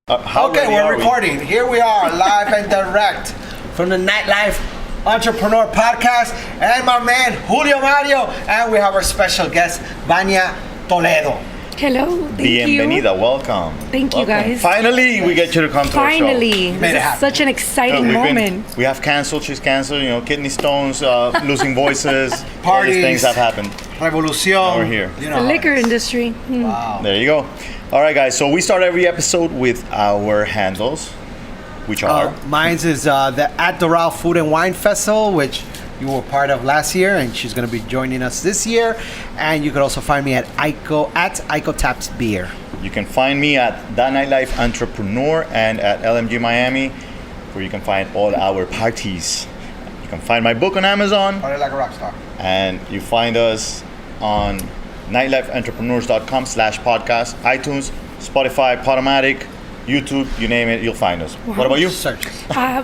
Okay, we're recording. Here we are, live and direct from the Nightlife Entrepreneur Podcast, and my man Julio Mario, and we have our special guest Vania Toledo. Hello, thank Bienvenida, welcome. Thank you, guys. Finally, we get you to come to our show. Finally, this is such an exciting moment. We have canceled, she's canceled, kidney stones, losing voices, Parties. all these things have happened. Revolución. Now we're here. The liquor industry. Wow. There you go. All right, guys, so we start every episode with our handles, which are? Mine's is the At the Raw Food and Wine Festival, which you were part of last year, and she's going to be joining us this year. And you can also find me at Ico Taps Beer. You can find me at The Nightlife Entrepreneur and at LMG Miami, where you can find all our parties. You can find my book on Amazon. Party like a rock star. And you find us on nightlifeentrepreneurs.com/podcast, iTunes, Spotify, Podomatic, YouTube, you name it, you'll find us. Wow. What about you? Search.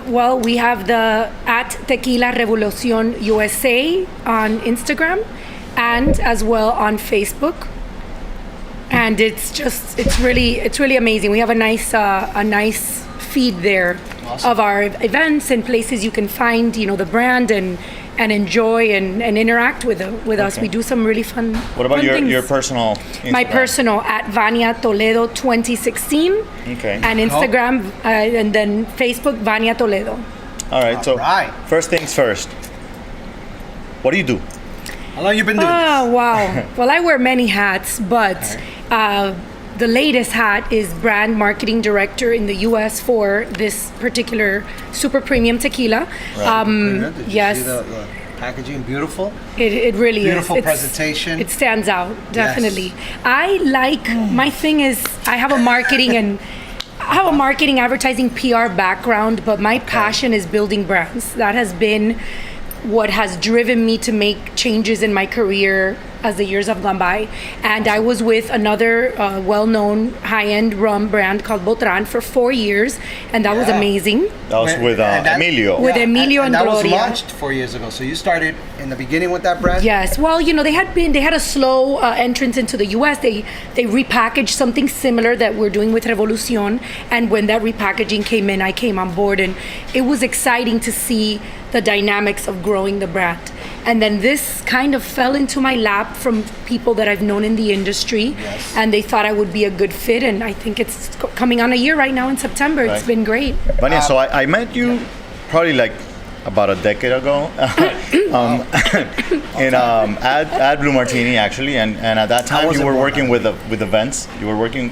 Well, we have the at Tequila Revolución USA on Instagram and as well on Facebook. And it's really amazing. We have a nice feed there. Awesome. Of our events and places you can find, the brand and enjoy and interact with us. We do some really fun. What about fun your things. personal Instagram? My personal at Vania Toledo 2016. Okay. And Instagram and then Facebook Vania Toledo. All right. So right. First things first. What do you do? How long you been doing Oh this? wow. Well, I wear many hats, but the latest hat is brand marketing director in the U.S. for this particular super premium tequila. Did you Yes. see the packaging? Beautiful. It really Beautiful is. presentation. It stands out, definitely. Yes. I like, my thing is, I have a marketing advertising PR background, but my passion is building brands. That has been what has driven me to make changes in my career as the years have gone by. And I was with another well-known high-end rum brand called Botran for 4 years, and that was amazing. That was with Emilio. With Emilio and that Gloria. was launched 4 years ago. So you started in the beginning with that brand? Yes. Well, they had a slow entrance into the U.S. They repackaged something similar that we're doing with Revolución, and when that repackaging came in, I came on board, and it was exciting to see the dynamics of growing the brand. And then this kind of fell into my lap from people that I've known in the industry, and they thought I would be a good fit, and I think it's coming on a year right now in September. Right. It's been great. Vania, so I met you probably like about a decade ago in at Blue Martini actually, and at that time you were working with events. You were working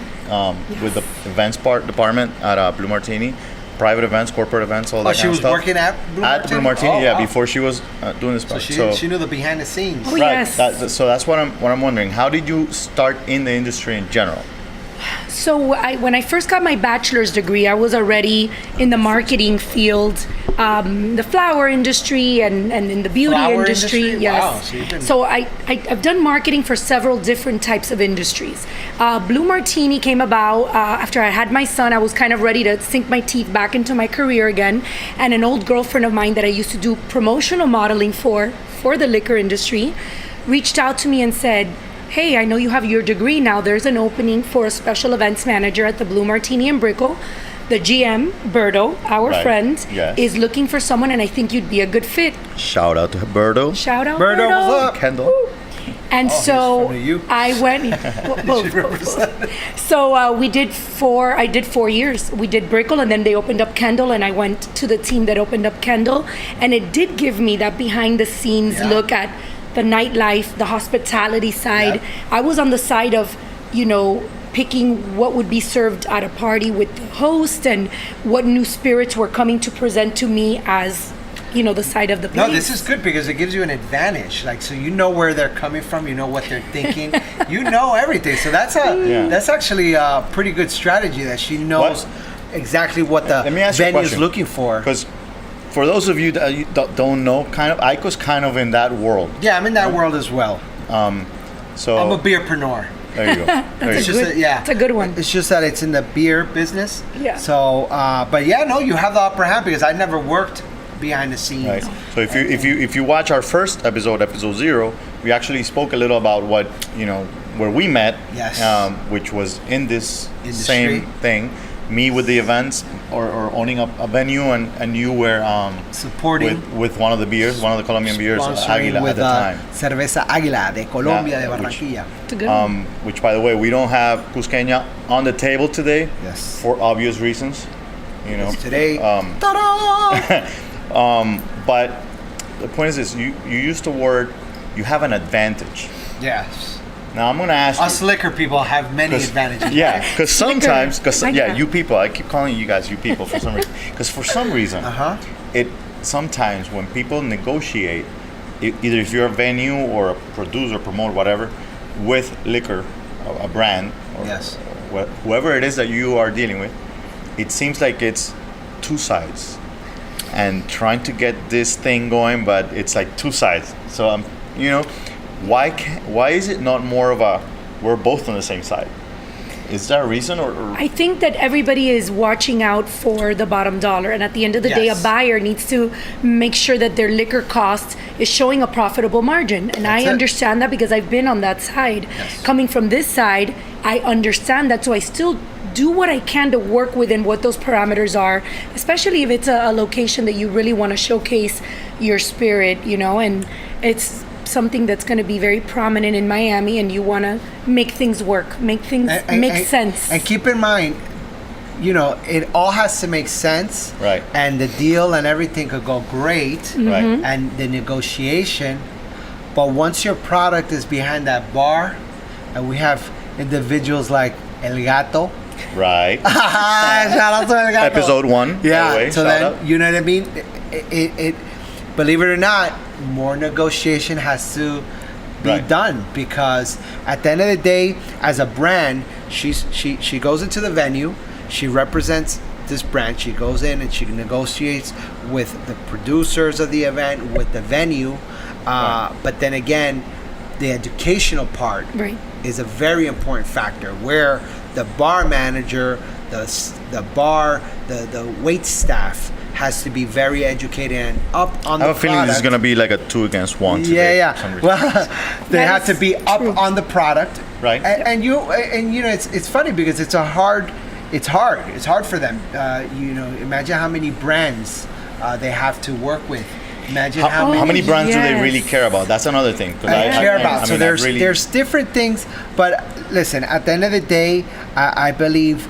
with the events department at Blue Martini. Private events, corporate events, all that kind of stuff. She was working at Blue Martini? At Blue Martini, before she was doing this. So she knew the behind the scenes. Oh, right. yes. So that's what I'm wondering. How did you start in the industry in general? So when I first got my bachelor's degree, I was already in the marketing field, the flower industry and in the beauty industry. Yes. Wow, so I've done marketing for several different types of industries. Blue Martini came about after I had my son. I was kind of ready to sink my teeth back into my career again. And an old girlfriend of mine that I used to do promotional modeling for the liquor industry reached out to me and said, hey, I know you have your degree now. There's an opening for a special events manager at the Blue Martini in Brickell. The GM, Berto, our friend, is looking for someone, and I think you'd be a good fit. Shout out to Berto. Shout out, Berto, Berto. what's up? Kendall. Woo. And so I went. Both. So I did 4 years. We did Brickell, and then they opened up Kendall, and I went to the team that opened up Kendall, and it did give me that behind the scenes look at the nightlife, the hospitality side. Yep. I was on the side of, picking what would be served at a party with the host and what new spirits were coming to present to me as, the side of the place. No, this is good because it gives you an advantage. Like, so you know where they're coming from, you know what they're thinking, you know everything. So that's actually a pretty good strategy that she knows exactly what the venue is looking for. Because for those of you that don't know, Ico's kind of in that world. Yeah, I'm in that world as well. So I'm a beerpreneur. There you go. It's a good one. It's just that it's in the beer business. Yeah. So, but you have the upper hand because I never worked behind the scenes. Right. So if you watch our first episode 0, we actually spoke a little about what where we met. Yes. Which was in this Industry. same thing. me with the events or owning a venue, and you were supporting with one of the beers, one of the Colombian beers, Águila at the time. Cerveza Águila de Colombia, de Barranquilla. Which, by the way, we don't have Cusqueña on the table today. Yes. For obvious reasons. You know. Today. But the point is this: you used the word. You have an advantage. Yes. Now I'm going to ask us you, liquor people have many advantages. Yeah, because sometimes, you people, I keep calling you guys you people for some reason. Because for some reason, it sometimes when people negotiate, either if you're a venue or a producer, promoter, whatever, with liquor, a brand, or whoever it is that you are dealing with, it seems like it's two sides, and trying to get this thing going, but it's like two sides. So why is it not more of a we're both on the same side? Is there a reason or? I think that everybody is watching out for the bottom dollar, and at the end of the day, a buyer needs to make sure that their liquor cost is showing a profitable margin. And I understand that because I've been on that side. Yes. Coming from this side, I understand that, so I still do what I can to work within what those parameters are, especially if it's a location that you really want to showcase your spirit, and it's something that's going to be very prominent in Miami, and you want to make things work, make things make sense. And keep in mind, it all has to make sense. Right. And the deal and everything could go great. Mm-hmm. Right. And the negotiation. But once your product is behind that bar, and we have individuals like El Gato. Right. Shout out to El Gato. Episode 1. Yeah. By the way. So then, you know what I mean? It believe it or not, more negotiation has to be done, because at the end of the day, as a brand, she goes into the venue, she represents this brand, she goes in and she negotiates with the producers of the event, with the venue, but then again, the educational part is a very important factor, where the bar manager, the bar, the wait staff has to be very educated and up on the product. I have a feeling this is going to be like a 2 against 1 today. Yeah. Well, they have to be up on the product. Right. And it's funny because it's hard for them. Imagine how many brands they have to work with. Imagine how many brands do they really care about? That's another thing. So there's different things, but listen, at the end of the day, I believe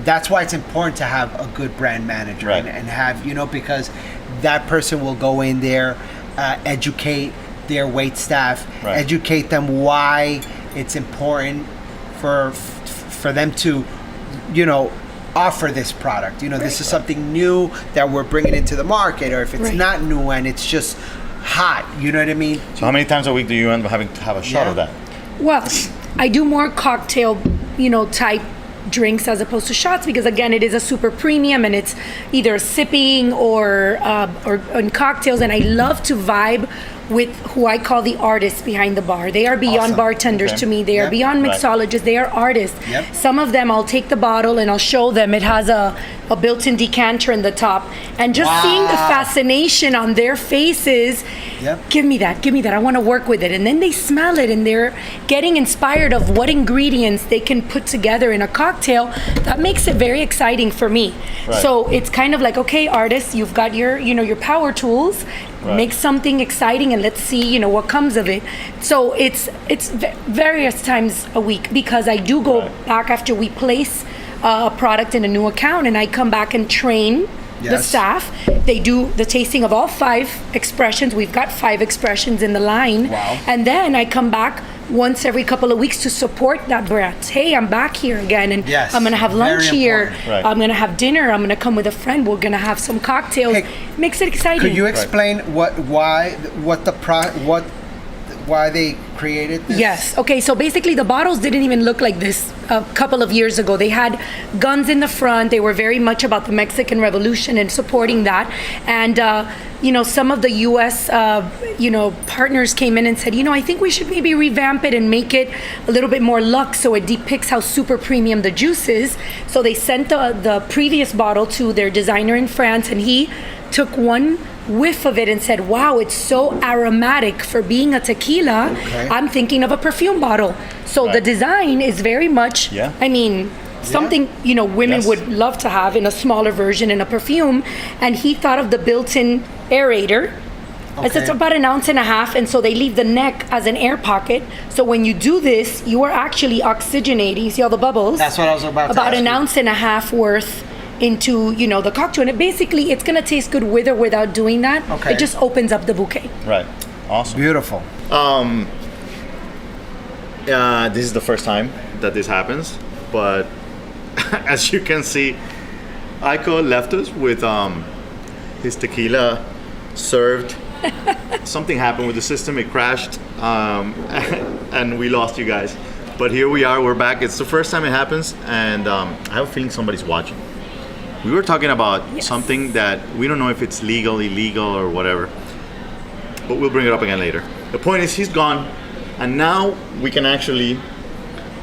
that's why it's important to have a good brand manager and have, because that person will go in there, educate their wait staff, educate them why it's important for them to, offer this product. This is something new that we're bringing into the market, or if it's not new and it's just hot, you know what I mean? So how many times a week do you end up having to have a shot of that? Well, I do more cocktail, type drinks as opposed to shots, because again, it is a super premium and it's either sipping or in cocktails, and I love to vibe with who I call the artists behind the bar. They are beyond bartenders to me. They are beyond mixologists. They are artists. Some of them, I'll take the bottle and I'll show them. It has a built-in decanter in the top. And just seeing the fascination on their faces, give me that. I want to work with it. And then they smell it and they're getting inspired of what ingredients they can put together in a cocktail. That makes it very exciting for me. So it's kind of like, okay, artists, you've got your power tools. Make something exciting and let's see, what comes of it. So it's various times a week, because I do go back after we place a product in a new account, and I come back and train the staff. They do the tasting of all 5 expressions. We've got 5 expressions in the line. And then I come back once every couple of weeks to support that brand. Hey, I'm back here again, and I'm going to have lunch here. I'm going to have dinner. I'm going to come with a friend. We're going to have some cocktails. Makes it exciting. Could you explain why they created this? Yes. Okay, so basically the bottles didn't even look like this a couple of years ago. They had guns in the front. They were very much about the Mexican Revolution and supporting that. And some of the U.S. Partners came in and said, I think we should maybe revamp it and make it a little bit more luxe, so it depicts how super premium the juice is. So they sent the previous bottle to their designer in France, and he took one whiff of it and said, wow, it's so aromatic for being a tequila. I'm thinking of a perfume bottle. So the design is very much, something women would love to have in a smaller version in a perfume. And he thought of the built-in aerator. Okay. It's about 1.5 ounces, and so they leave the neck as an air pocket. So when you do this, you are actually oxygenating. See all the bubbles? That's what I was about to About ask 1.5 ounces worth into the cocktail, and it's gonna taste good with or without doing that. Okay. It just opens up the bouquet. Right. Awesome. Beautiful. This is the first time that this happens, but as you can see, Ico left us with his tequila served. Something happened with the system, it crashed, and we lost you guys. But here we are, we're back. It's the first time it happens, and I have a feeling somebody's watching. We were talking about something that we don't know if it's legal, illegal, or whatever, but we'll bring it up again later. The point is, he's gone, and now we can actually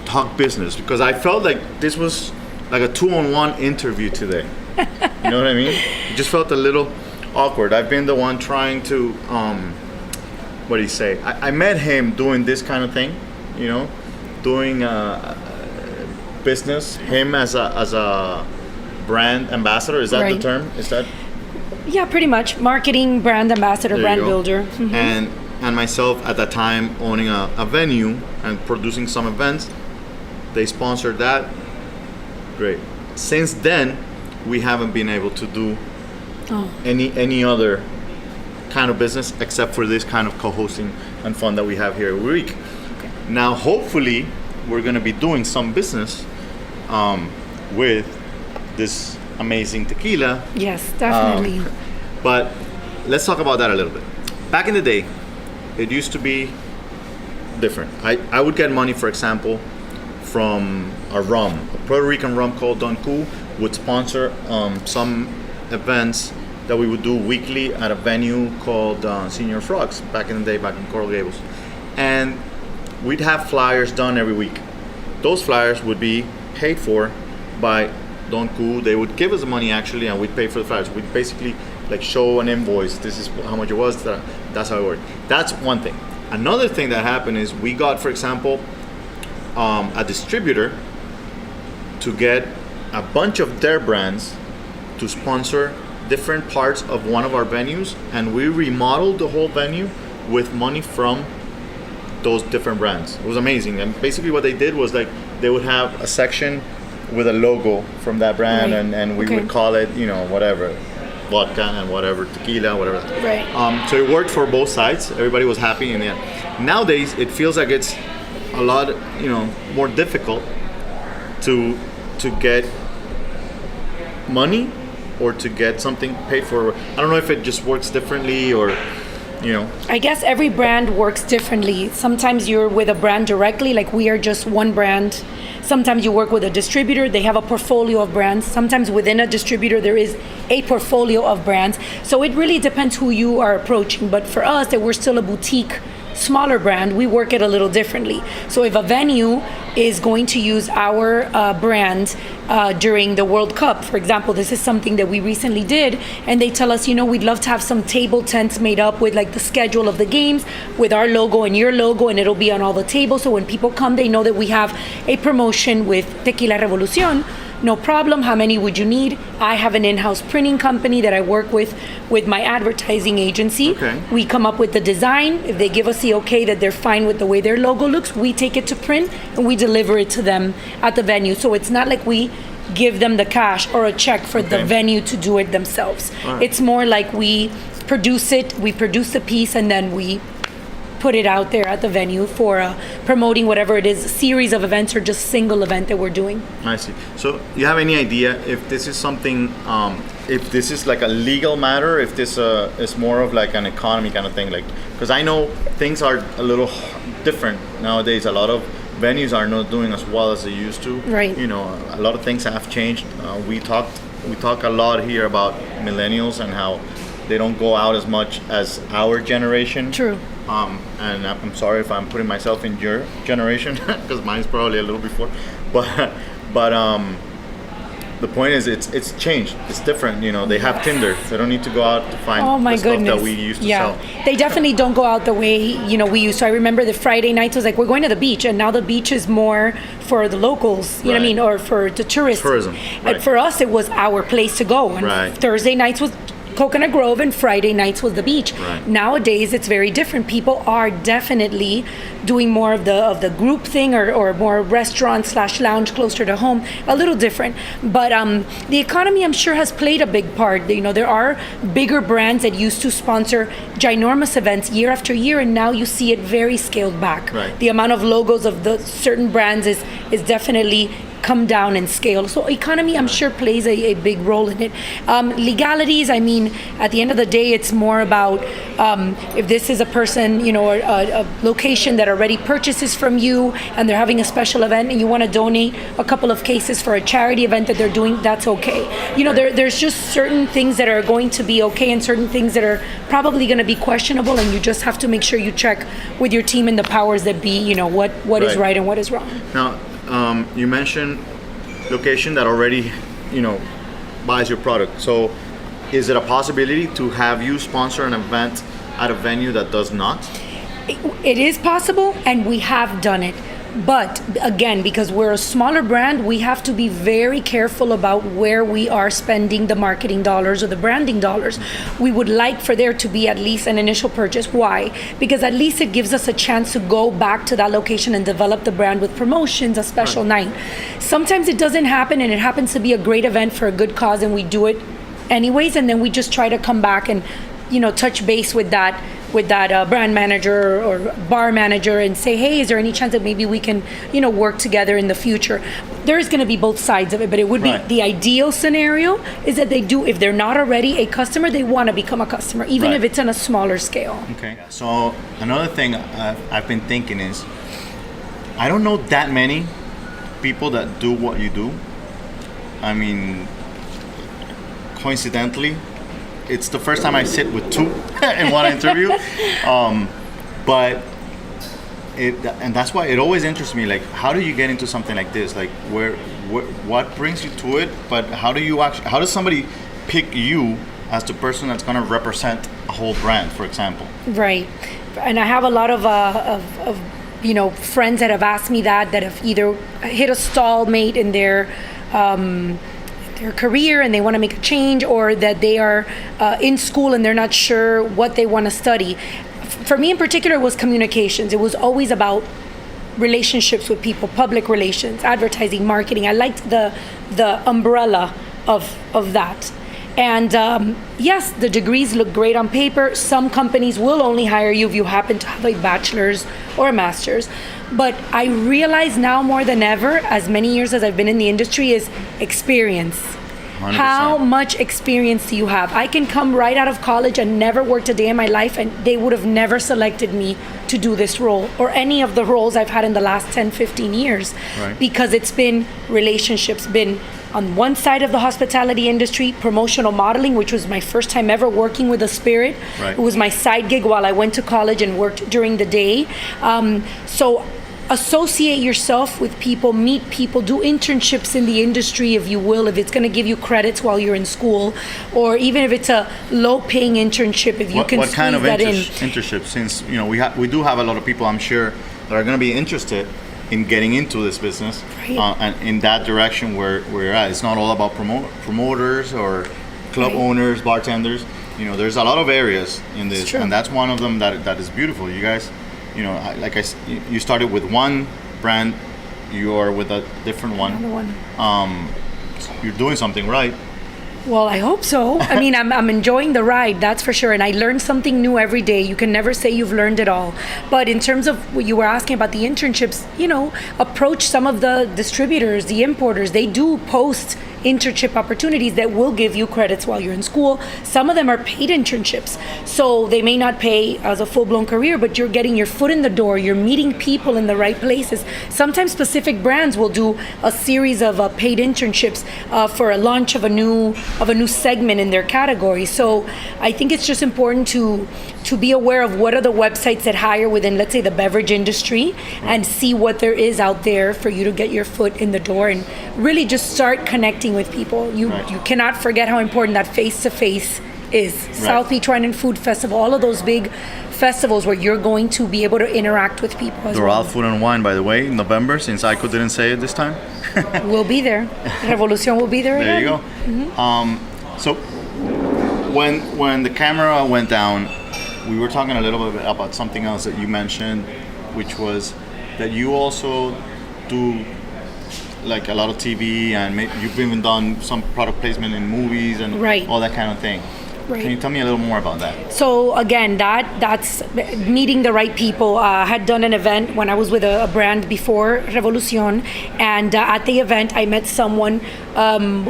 talk business, because I felt like this was like a 2-on-1 interview today. You know what I mean? It just felt a little awkward. I've been the one trying to, what do you say? I met him doing this kind of thing, doing business. Him as a brand ambassador, is that the term? Is that? Yeah, pretty much. Marketing, brand ambassador, brand builder. Mm-hmm. And myself at that time owning a venue and producing some events. They sponsored that. Great. Since then, we haven't been able to do any other kind of business except for this kind of co-hosting and fun that we have here every week. Okay. Now, hopefully, we're going to be doing some business with this amazing tequila. Yes, definitely. But let's talk about that a little bit. Back in the day, it used to be different. I would get money, for example, from a Puerto Rican rum called Don Q would sponsor some events that we would do weekly at a venue called Senior Frogs back in the day, back in Coral Gables. And we'd have flyers done every week. Those flyers would be paid for by Don Q. They would give us the money actually, and we'd pay for the flyers. We'd basically like show an invoice. This is how much it was. That's how it worked. That's one thing. Another thing that happened is we got, for example, a distributor to get a bunch of their brands to sponsor different parts of one of our venues, and we remodeled the whole venue with money from those different brands. It was amazing. And basically what they did was like they would have a section with a logo from that brand, right. and we would call it, whatever, vodka and whatever, tequila, whatever. Right. So it worked for both sides. Everybody was happy in the end. Nowadays, it feels like it's a lot, more difficult to get money or to get something paid for. I don't know if it just works differently or, I guess every brand works differently. Sometimes you're with a brand directly, like we are just one brand. Sometimes you work with a distributor, they have a portfolio of brands. Sometimes within a distributor, there is a portfolio of brands. So it really depends who you are approaching. But for us, that we're still a boutique, smaller brand, we work it a little differently. So if a venue is going to use our brand during the World Cup, for example, this is something that we recently did, and they tell us, we'd love to have some table tents made up with like the schedule of the games with our logo and your logo, and it'll be on all the tables. So when people come, they know that we have a promotion with Tequila Revolución. No problem. How many would you need? I have an in-house printing company that I work with my advertising agency. Okay. We come up with the design. If they give us the okay that they're fine with the way their logo looks, we take it to print and we deliver it to them at the venue. So it's not like we give them the cash or a check for the venue to do it themselves. Right. It's more like we produce the piece, and then we put it out there at the venue for promoting whatever it is, a series of events or just single event that we're doing. I see. So you have any idea if this is something, if this is like a legal matter, if this is more of like an economy kind of thing? Like, because I know things are a little different nowadays. A lot of venues are not doing as well as they used to. Right. A lot of things have changed. We talk a lot here about millennials and how they don't go out as much as our generation. True. And I'm sorry if I'm putting myself in your generation, because mine's probably a little before. But the point is, it's changed. It's different. They have Tinder. They don't need to go out to find the stuff that we used to sell. They definitely don't go out the way we used to. I remember the Friday nights was like, we're going to the beach, and now the beach is more for the locals, you know what I mean, or for the tourists. Tourism. And for us, it was our place to go. And Thursday nights was Coconut Grove, and Friday nights was the beach. Nowadays, it's very different. People are definitely doing more of the group thing, or more restaurant / lounge closer to home. A little different, but the economy, I'm sure, has played a big part. There are bigger brands that used to sponsor ginormous events year after year, and now you see it very scaled back. The amount of logos of the certain brands is definitely come down in scale. So economy, I'm sure, plays a big role in it. Legalities, I mean, at the end of the day, it's more about if this is a person, a location that already purchases from you, and they're having a special event, and you want to donate a couple of cases for a charity event that they're doing, that's okay. There's just certain things that are going to be okay, and certain things that are probably going to be questionable, and you just have to make sure you check with your team and the powers that be, what is right and what is wrong. Now, you mentioned location that already, buys your product. So is it a possibility to have you sponsor an event at a venue that does not? It is possible, and we have done it. But again, because we're a smaller brand, we have to be very careful about where we are spending the marketing dollars or the branding dollars. We would like for there to be at least an initial purchase. Why? Because at least it gives us a chance to go back to that location and develop the brand with promotions, a special night. Sometimes it doesn't happen, and it happens to be a great event for a good cause, and we do it anyways, and then we just try to come back and touch base with that brand manager or bar manager and say, hey, is there any chance that maybe we can work together in the future? There is going to be both sides of it, but it would be the ideal scenario is that they do, if they're not already a customer, they want to become a customer, even if it's on a smaller scale. Okay. So another thing I've been thinking is, I don't know that many people that do what you do. I mean, coincidentally, it's the first time I sit with two in one interview, and that's why it always interests me. Like, how do you get into something like this? Like, what brings you to it? But how does somebody pick you as the person that's going to represent a whole brand, for example? Right, and I have a lot of friends that have asked me that have either hit a stalemate in their career and they want to make a change, or that they are in school and they're not sure what they want to study. For me in particular, it was communications. It was always about relationships with people, public relations, advertising, marketing. I liked the umbrella of that. And yes, the degrees look great on paper. Some companies will only hire you if you happen to have a bachelor's or a master's. But I realize now more than ever, as many years as I've been in the industry, is experience. 100%. How much experience do you have? I can come right out of college and never worked a day in my life, and they would have never selected me to do this role or any of the roles I've had in the last 10, 15 years. Because it's been relationships, been on one side of the hospitality industry, promotional modeling, which was my first time ever working with a spirit. It was my side gig while I went to college and worked during the day. So associate yourself with people, meet people, do internships in the industry, if you will, if it's going to give you credits while you're in school, or even if it's a low-paying internship, if you can squeeze that in. What kind of internship? Since we do have a lot of people, I'm sure, that are going to be interested in getting into this business, and in that direction where we're at. It's not all about promoters or club owners, bartenders. There's a lot of areas in this, and that's one of them that is beautiful. You guys, you started with one brand, you are with a different one. Another one. You're doing something right. Well, I hope so. I mean, I'm enjoying the ride, that's for sure. And I learn something new every day. You can never say you've learned it all. But in terms of what you were asking about the internships, approach some of the distributors, the importers. They do post internship opportunities that will give you credits while you're in school. Some of them are paid internships. So they may not pay as a full-blown career, but you're getting your foot in the door. You're meeting people in the right places. Sometimes specific brands will do a series of paid internships for a launch of a new segment in their category. So I think it's just important to be aware of what are the websites that hire within, let's say, the beverage industry, and see what there is out there for you to get your foot in the door and really just start connecting connecting with people. You cannot forget how important that face-to-face is. South Beach Wine and Food Festival, all of those big festivals where you're going to be able to interact with people as Doral Food and Wine, by the way, in November, since Ico didn't say it this time. We'll be there. Revolución will be there There again. you go. Mm-hmm. So when the camera went down, we were talking a little bit about something else that you mentioned, which was that you also do like a lot of TV, and you've even done some product placement in movies and all that kind of thing. Right. Can you tell me a little more about that? So again, that's meeting the right people. I had done an event when I was with a brand before Revolución, and at the event I met someone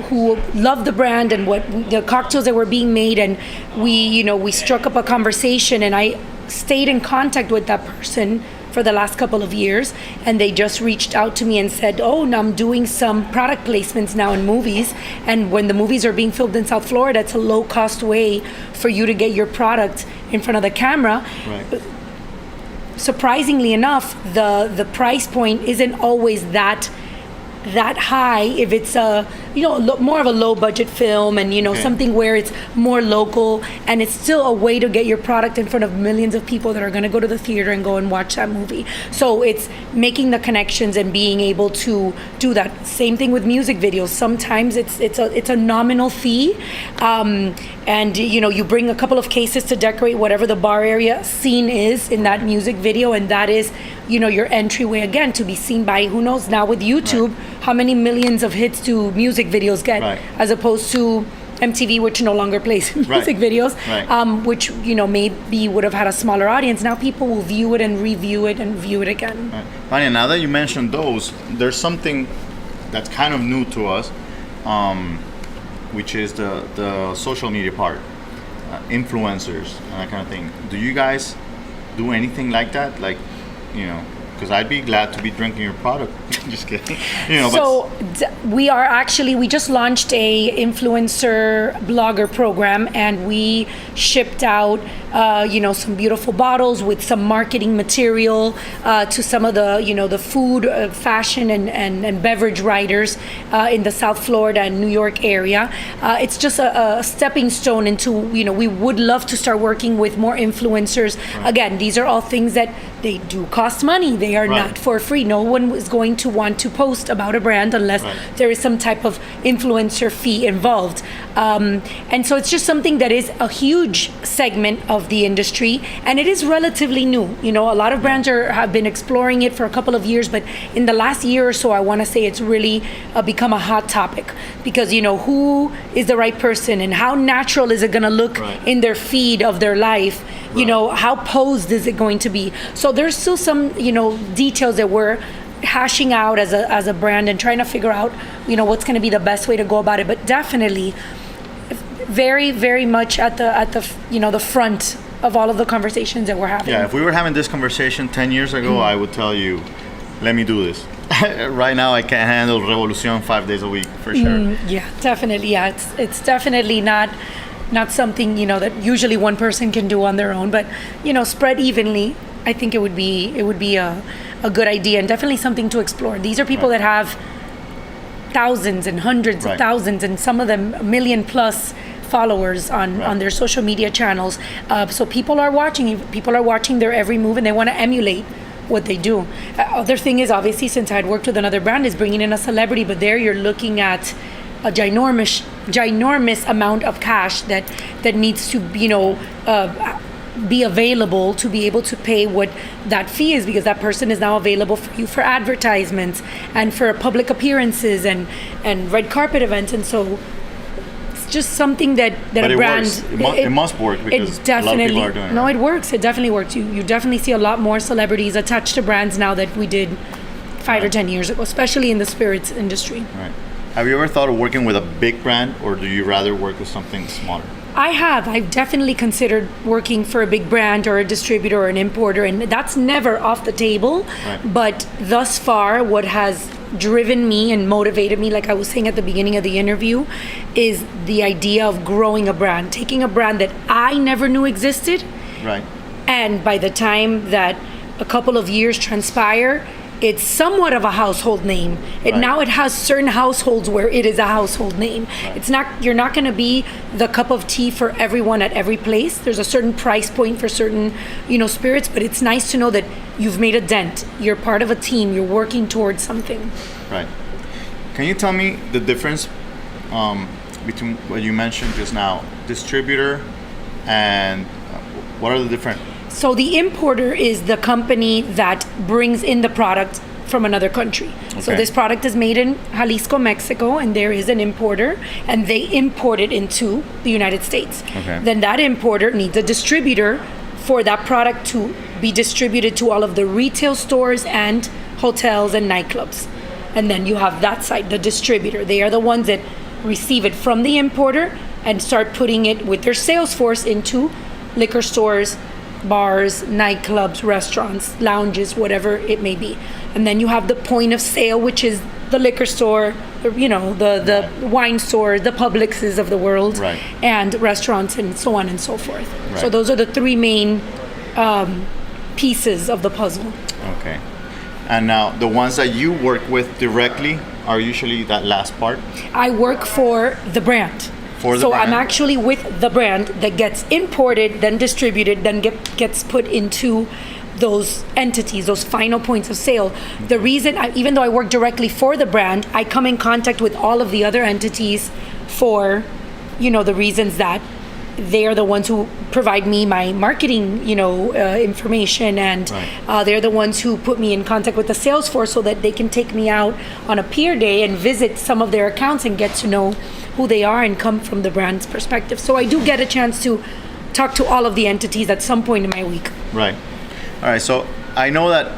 who loved the brand and what the cocktails that were being made, and we struck up a conversation, and I stayed in contact with that person for the last couple of years, and they just reached out to me and said, now I'm doing some product placements now in movies, and when the movies are being filmed in South Florida, it's a low-cost way for you to get your product in front of the camera. Right. Surprisingly enough, the price point isn't always that high if it's a more of a low budget film, and something where it's more local, and it's still a way to get your product in front of millions of people that are going to go to the theater and go and watch that movie. So it's making the connections and being able to do that. Same thing with music videos. Sometimes it's a nominal fee, and you bring a couple of cases to decorate whatever the bar area scene is in that music video, and that is your entryway again to be seen by, who knows now with YouTube, how many millions of hits do music videos get, as opposed to MTV, which no longer plays music videos, which maybe would have had a smaller audience. Now people will view it and review it and view it again. Vania, now that you mentioned those, there's something that's kind of new to us, which is the social media part, influencers and that kind of thing. Do you guys do anything like that? Like, because I'd be glad to be drinking your product. Just kidding. So we just launched a influencer blogger program, and we shipped out some beautiful bottles with some marketing material to some of the food, fashion and beverage writers in the South Florida and New York area. It's just a stepping stone into, we would love to start working with more influencers. Again, these are all things that they do cost money. They are not for free. No one is going to want to post about a brand unless there is some type of influencer fee involved. And so it's just something that is a huge segment of the industry, and it is relatively new. A lot of brands have been exploring it for a couple of years, but in the last year or so, I want to say it's really become a hot topic, because who is the right person and how natural is it going to look in their feed of their life? How posed is it going to be? So there's still some details that we're hashing out as a brand and trying to figure out what's going to be the best way to go about it. But definitely very, very much at the front of all of the conversations that we're having. Yeah, if we were having this conversation 10 years ago, I would tell you, let me do this. Right now, I can't handle Revolución 5 days a week for sure. Yeah, definitely. Yeah, it's definitely not something that usually one person can do on their own, but spread evenly. I think it would be a good idea, and definitely something to explore. These are people that have thousands and hundreds of thousands, and some of them 1 million plus followers on their social media channels. So people are watching their every move, and they want to emulate what they do. Other thing is, obviously, since I had worked with another brand, is bringing in a celebrity, but there you're looking at a ginormous amount of cash that needs to be available to be able to pay what that fee is, because that person is now available for you for advertisements and for public appearances and red carpet events. And so it's just something that but a brand works. It must work, because a lot of people are doing it. No, it works. It definitely works. You definitely see a lot more celebrities attached to brands now that we did 5 or 10 years ago, especially in the spirits industry. Right. Have you ever thought of working with a big brand, or do you rather work with something smaller? I've definitely considered working for a big brand or a distributor or an importer, and that's never off the table. But thus far, what has driven me and motivated me, like I was saying at the beginning of the interview, is the idea of growing a brand, taking a brand that I never knew existed. Right. And by the time that a couple of years transpire, it's somewhat of a household name. Now it has certain households where it is a household name. It's not, you're not going to be the cup of tea for everyone at every place. There's a certain price point for certain, spirits, but it's nice to know that you've made a dent. You're part of a team. You're working towards something. Right. Can you tell me the difference between what you mentioned just now, distributor, and what are the different? So the importer is the company that brings in the product from another country. Okay. So this product is made in Jalisco, Mexico, and there is an importer, and they import it into the United States. Okay. Then that importer needs a distributor for that product to be distributed to all of the retail stores and hotels and nightclubs. And then you have that side, the distributor. They are the ones that receive it from the importer and start putting it with their sales force into liquor stores, bars, nightclubs, restaurants, lounges, whatever it may be. And then you have the point of sale, which is the liquor store, the wine store, the Publixes of the world, and restaurants and so on and so forth. Right. So those are the three main pieces of the puzzle. Okay. And now the ones that you work with directly are usually that last part? I work for the brand. So I'm actually with the brand that gets imported, then distributed, then gets put into those entities, those final points of sale. The reason, even though I work directly for the brand, I come in contact with all of the other entities for, the reasons that they are the ones who provide me my marketing, information, and they're the ones who put me in contact with the sales force so that they can take me out on a peer day and visit some of their accounts and get to know who they are and come from the brand's perspective. So I do get a chance to talk to all of the entities at some point in my week. Right. All right. So I know that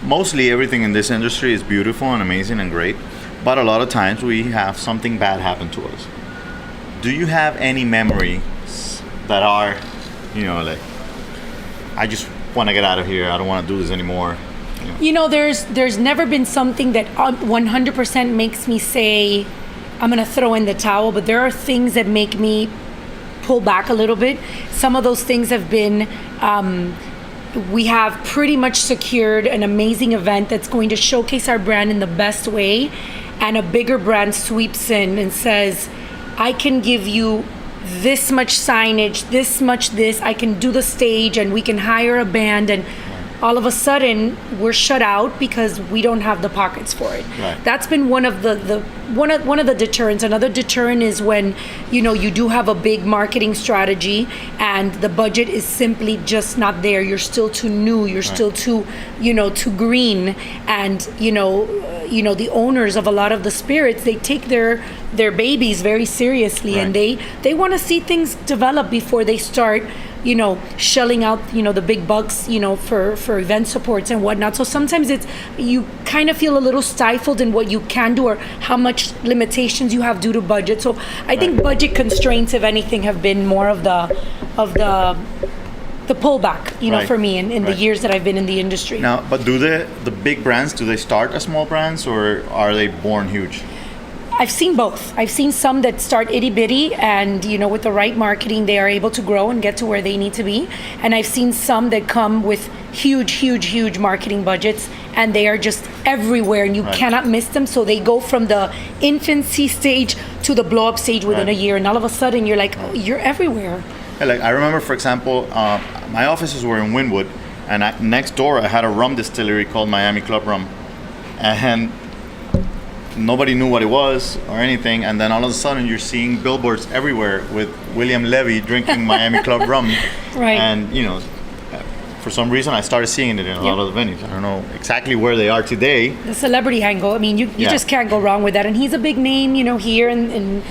mostly everything in this industry is beautiful and amazing and great, but a lot of times we have something bad happen to us. Do you have any memories that are, like, I just want to get out of here, I don't want to do this anymore? There's never been something that 100% makes me say, I'm going to throw in the towel, but there are things that make me pull back a little bit. Some of those things have been, we have pretty much secured an amazing event that's going to showcase our brand in the best way, and a bigger brand sweeps in and says, I can give you this much signage, this much this, I can do the stage, and we can hire a band, and all of a sudden we're shut out because we don't have the pockets for it. Right. That's been one of the deterrents. Another deterrent is when you do have a big marketing strategy and the budget is simply just not there. You're still too new. You're still too too green, and the owners of a lot of the spirits, they take their babies very seriously, and they want to see things develop before they start shelling out, the big bucks, for event supports and whatnot. So sometimes you kind of feel a little stifled in what you can do or how much limitations you have due to budget. So I think budget constraints, if anything, have been more of the pullback, for me in the years that I've been in the industry. Now, but do the big brands, do they start as small brands or are they born huge? I've seen both. I've seen some that start itty bitty and, with the right marketing, they are able to grow and get to where they need to be. And I've seen some that come with huge marketing budgets and they are just everywhere and you cannot miss them. So they go from the infancy stage to the blow up stage within a year. And all of a sudden you're like, oh, you're everywhere. Yeah, like I remember, for example, my offices were in Wynwood, and next door I had a rum distillery called Miami Club Rum. And nobody knew what it was or anything, and then all of a sudden you're seeing billboards everywhere with William Levy drinking Miami Club rum. And for some reason I started seeing it in a lot of the venues. I don't know exactly where they are today. The celebrity angle, I mean, you just can't go wrong with that. And he's a big name, here in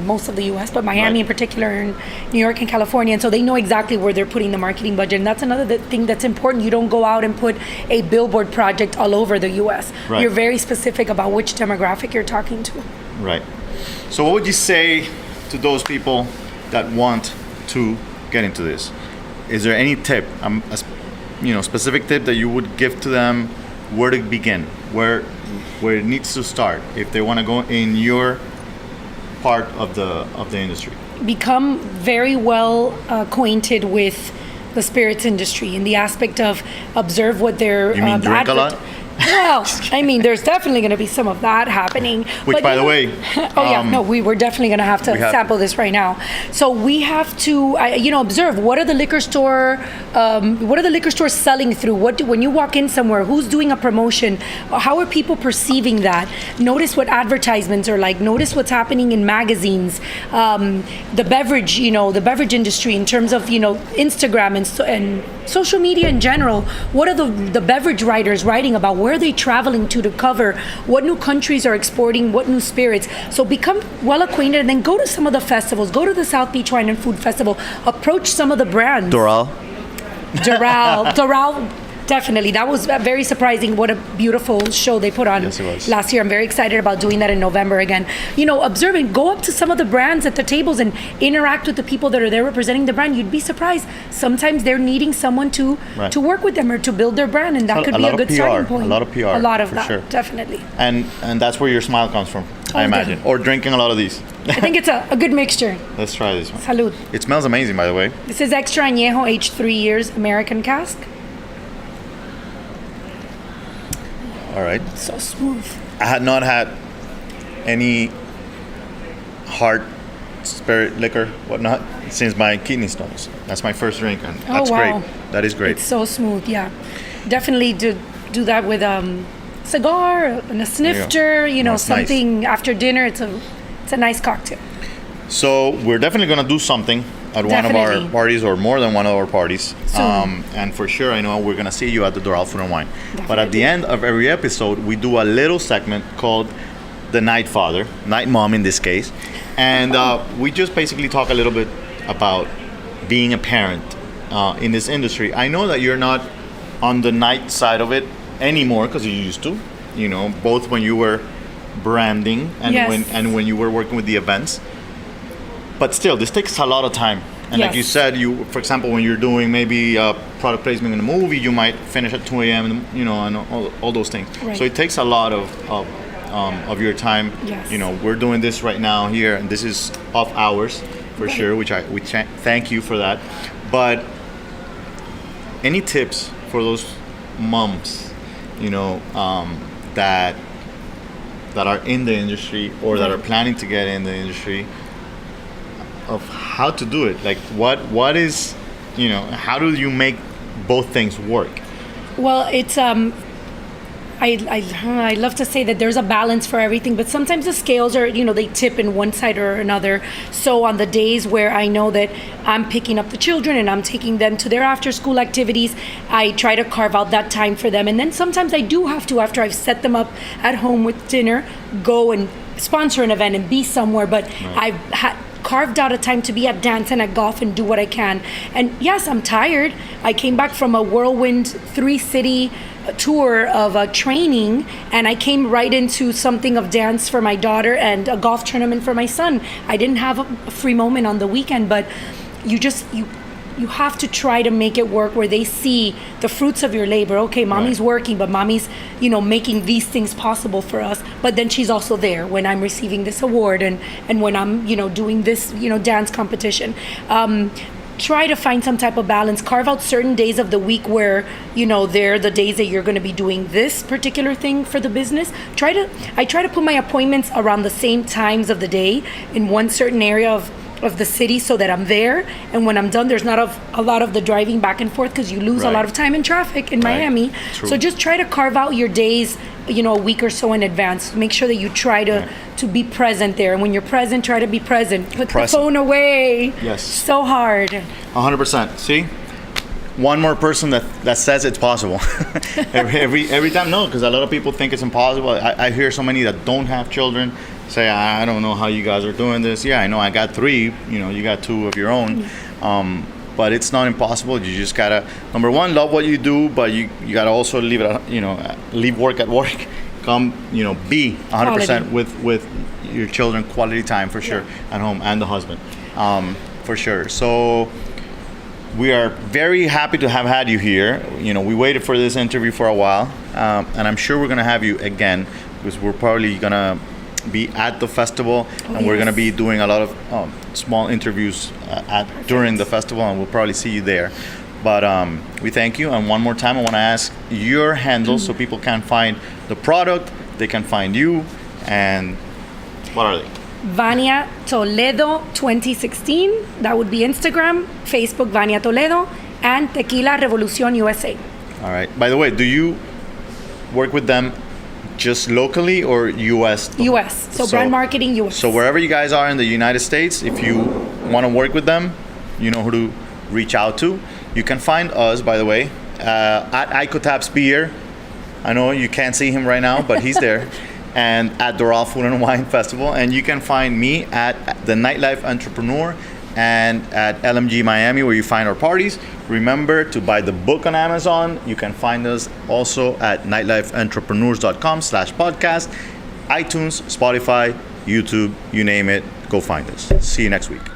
most of the US, but Miami in particular, in New York and California. And so they know exactly where they're putting the marketing budget. And that's another thing that's important. You don't go out and put a billboard project all over the US. You're very specific about which demographic you're talking to. Right. So what would you say to those people that want to get into this? Is there any tip, specific tip that you would give to them, where to begin, where it needs to start if they want to go in your part of the industry? Become very well acquainted with the spirits industry in the aspect of observe what they're. You mean drink a lot? Well, I mean, there's definitely going to be some of that happening. Which, but, by the way, we're definitely going to have to sample this right now. So we have to, observe what are the liquor stores selling through? When you walk in somewhere, who's doing a promotion? How are people perceiving that? Notice what advertisements are like. Notice what's happening in magazines. The beverage industry in terms of Instagram and social media in general. What are the beverage writers writing about? Where are they traveling to cover? What new countries are exporting? What new spirits? So become well acquainted and then go to some of the festivals. Go to the South Beach Wine and Food Festival. Approach some of the brands. Doral, definitely. That was very surprising. What a beautiful show they put on last year. I'm very excited about doing that in November again. Observe and go up to some of the brands at the tables and interact with the people that are there representing the brand. You'd be surprised. Sometimes they're needing someone to work with them or to build their brand, and that could be a good starting point. A lot of PR. A lot of that, sure. Definitely. And that's where your smile comes from, I imagine. Or drinking a lot of these. I think it's a good mixture. Let's try this one. Salud. It smells amazing, by the way. This is Extra Añejo, aged 3 years, American cask. All right. So smooth. I had not had any hard spirit liquor, whatnot, since my kidney stones. That's my first drink, and that's great. That is great. It's so smooth, yeah. Definitely do that with cigar and a snifter, something after dinner. It's a nice cocktail. So we're definitely gonna do something at one of our parties, or more than one of our parties. And for sure, I know we're gonna see you at the Doral Food and Wine. Definitely. But at the end of every episode, we do a little segment called the Night Father, Night Mom in this case. And we just basically talk a little bit about being a parent in this industry. I know that you're not on the night side of it anymore, because you used to, both when you were branding and when you were working with the events. But still, this takes a lot of time. And like you said, for example, when you're doing maybe product placement in a movie, you might finish at 2 a.m. and all those things. Right. So it takes a lot of your time. Yes. We're doing this right now here, and this is off hours for sure, which thank you for that. But any tips for those moms, that are in the industry or that are planning to get in the industry, of how to do it? Like what is, how do you make both things work? Well, it's I love to say that there's a balance for everything, but sometimes the scales are, they tip in one side or another. So on the days where I know that I'm picking up the children and I'm taking them to their after school activities, I try to carve out that time for them. And then sometimes I do have to, after I've set them up at home with dinner, go and sponsor an event and be somewhere. But I've carved out a time to be at dance and at golf and do what I can. And yes, I'm tired. I came back from a whirlwind 3-city tour of training, and I came right into something of dance for my daughter and a golf tournament for my son. I didn't have a free moment on the weekend, but you have to try to make it work where they see the fruits of your labor. Okay, mommy's working, but mommy's, making these things possible for us. But then she's also there when I'm receiving this award and when I'm, doing this, dance competition. Try to find some type of balance. Carve out certain days of the week where, they're the days that you're going to be doing this particular thing for the business. I try to put my appointments around the same times of the day in one certain area of the city, so that I'm there, and when I'm done, there's not a lot of the driving back and forth, because you lose a lot of time in traffic in Miami. True. So just try to carve out your days, a week or so in advance. Make sure that you try to be present there, and when you're present, try to be present. Put the phone away. Yes. So hard. 100%. See, one more person that says it's possible. every time, no, because a lot of people think it's impossible. I hear so many that don't have children say, I don't know how you guys are doing this. Yeah, I know I got 3, you got 2 of your own. But it's not impossible. You just gotta, number one, love what you do, but you gotta also leave work at work. Come, be 100% with your children, quality time for sure at home, and the husband, for sure. So we are very happy to have had you here. We waited for this interview for a while, and I'm sure we're gonna have you again, because we're probably gonna be at the festival, and we're going to be doing a lot of small interviews during the festival, and we'll probably see you there. But we thank you. And one more time, I want to ask your handles so people can find the product, they can find you, and what are they? Vania Toledo 2016. That would be Instagram, Facebook Vania Toledo, and Tequila Revolución USA. All right. By the way, do you work with them just locally or US? US. So brand marketing US. So wherever you guys are in the United States, if you want to work with them, you know who to reach out to. You can find us, by the way, at Ico Taps Beer. I know you can't see him right now, but he's there. And at Doral Food and Wine Festival. And you can find me at the Nightlife Entrepreneur and at LMG Miami, where you find our parties. Remember to buy the book on Amazon. You can find us also at nightlifeentrepreneurs.com/podcast, iTunes, Spotify, YouTube, you name it, go find us. See you next week.